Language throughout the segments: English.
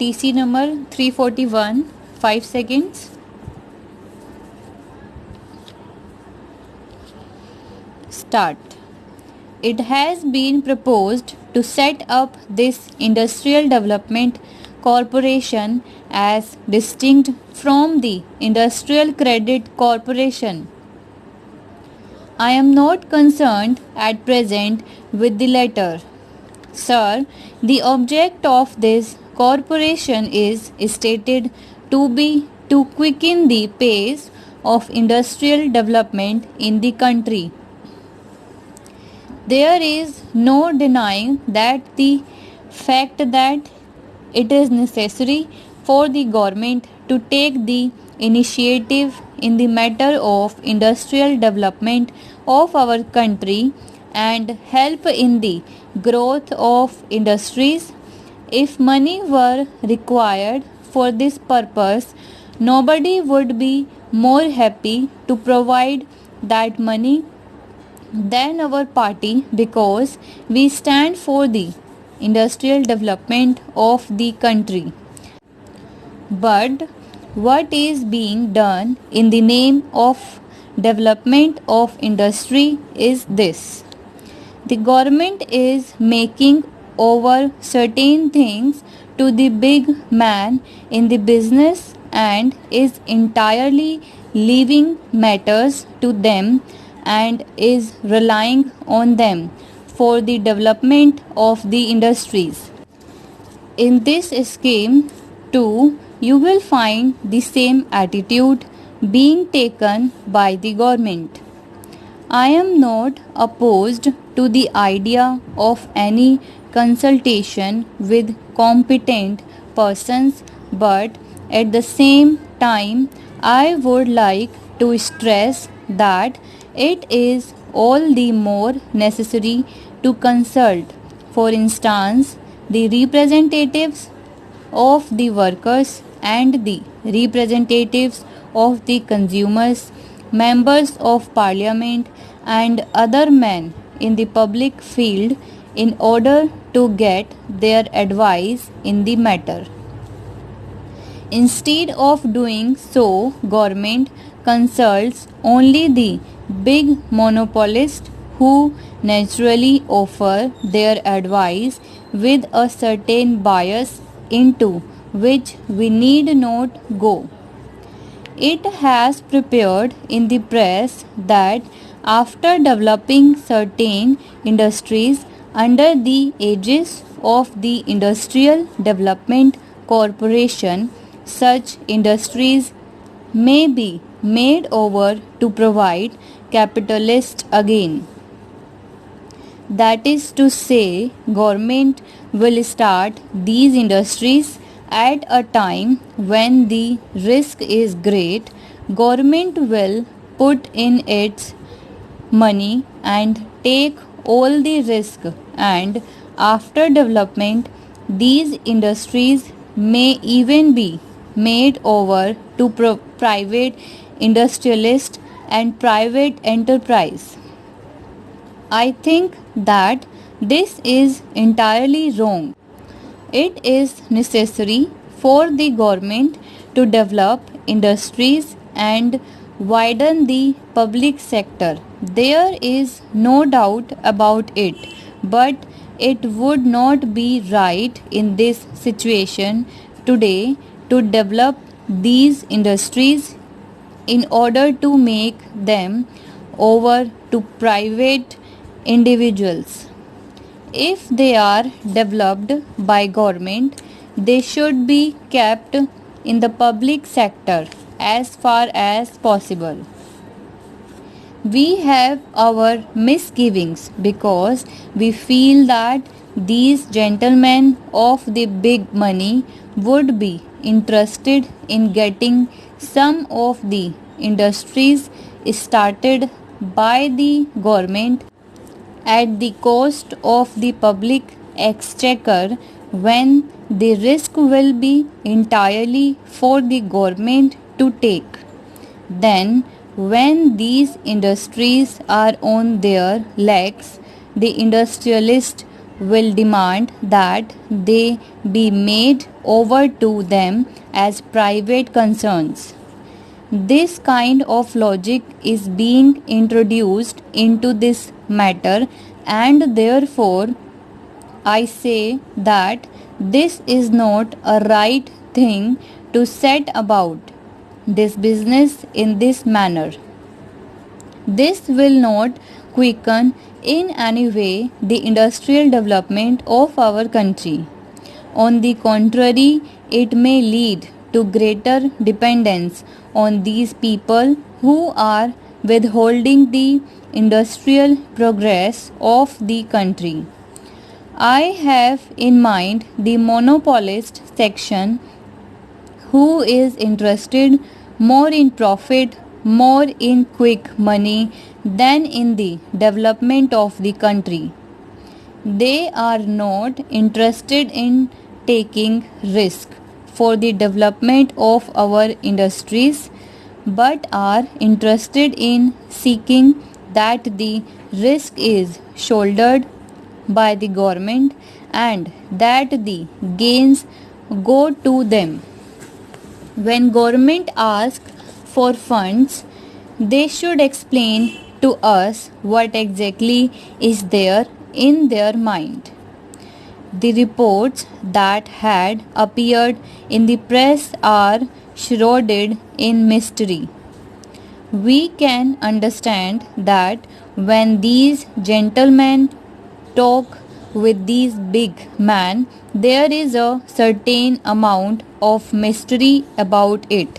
TC number 341, 5 seconds. Start. It has been proposed to set up this Industrial Development Corporation as distinct from the Industrial Credit Corporation. I am not concerned at present with the latter. Sir, the object of this corporation is stated to be to quicken the pace of industrial development in the country. There is no denying that the fact that it is necessary for the government to take the initiative in the matter of industrial development of our country and help in the growth of industries. If money were required for this purpose, nobody would be more happy to provide that money than our party, because we stand for the industrial development of the country. But what is being done in the name of development of industry is this: the government is making over certain things to the big man in the business and is entirely leaving matters to them and is relying on them for the development of the industries. In this scheme, too, you will find the same attitude being taken by the government. I am not opposed to the idea of any consultation with competent persons, but at the same time, I would like to stress that it is all the more necessary to consult, for instance, the representatives of the workers and the representatives of the consumers, members of parliament, and other men in the public field in order to get their advice in the matter. Instead of doing so, government consults only the big monopolists who naturally offer their advice with a certain bias into which we need not go. It has appeared in the press that after developing certain industries under the aegis of the Industrial Development Corporation, such industries may be made over to provide capitalists again. That is to say, government will start these industries at a time when the risk is great. Government will put in its money and take all the risk, and after development, these industries may even be made over to private industrialists and private enterprise. I think that this is entirely wrong. It is necessary for the government to develop industries and widen the public sector. There is no doubt about it, but it would not be right in this situation today to develop these industries in order to make them over to private individuals. If they are developed by government, they should be kept in the public sector as far as possible. We have our misgivings because we feel that these gentlemen of the big money would be interested in getting some of the industries started by the government at the cost of the public exchequer, when the risk will be entirely for the government to take. Then, when these industries are on their legs, the industrialist will demand that they be made over to them as private concerns. This kind of logic is being introduced into this matter, and therefore I say that this is not a right thing to set about this business in this manner. This will not quicken in any way the industrial development of our country. On the contrary, it may lead to greater dependence on these people who are withholding the industrial progress of the country. I have in mind the monopolist section who is interested more in profit, more in quick money than in the development of the country. They are not interested in taking risk for the development of our industries, but are interested in seeking that the risk is shouldered by the government and that the gains go to them. When government asks for funds, they should explain to us what exactly is there in their mind. The reports that had appeared in the press are shrouded in mystery. We can understand that when these gentlemen talk with these big men, there is a certain amount of mystery about it.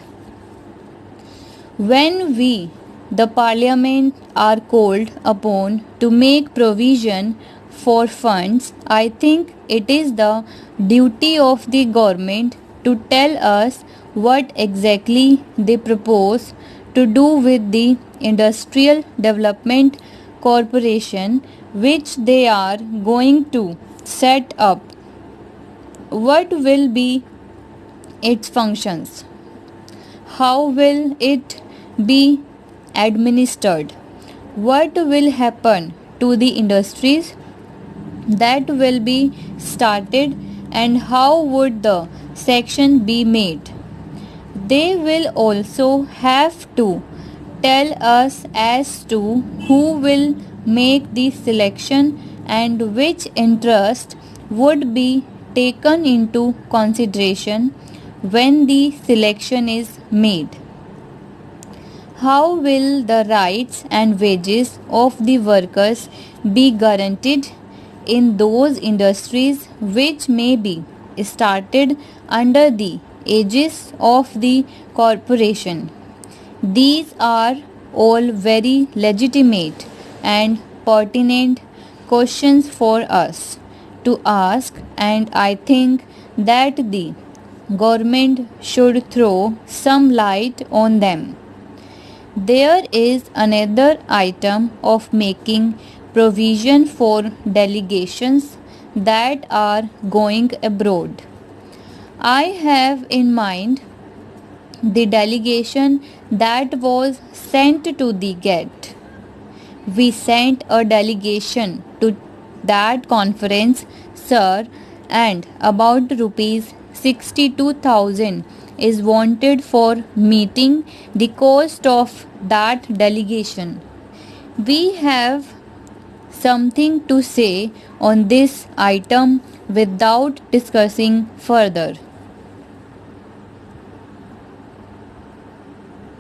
When we, the Parliament, are called upon to make provision for funds, I think it is the duty of the government to tell us what exactly they propose to do with the Industrial Development Corporation which they are going to set up. What will be its functions? How will it be administered? What will happen to the industries that will be started, and how would the section be made? They will also have to tell us as to who will make the selection and which interest would be taken into consideration when the selection is made. How will the rights and wages of the workers be guaranteed in those industries which may be started under the aegis of the corporation? These are all very legitimate and pertinent questions for us to ask, and I think that the government should throw some light on them. There is another item of making provision for delegations that are going abroad. I have in mind the delegation that was sent to the Gate. We sent a delegation to that conference, sir, and about rupees 62,000 is wanted for meeting the cost of that delegation. We have something to say on this item without discussing further.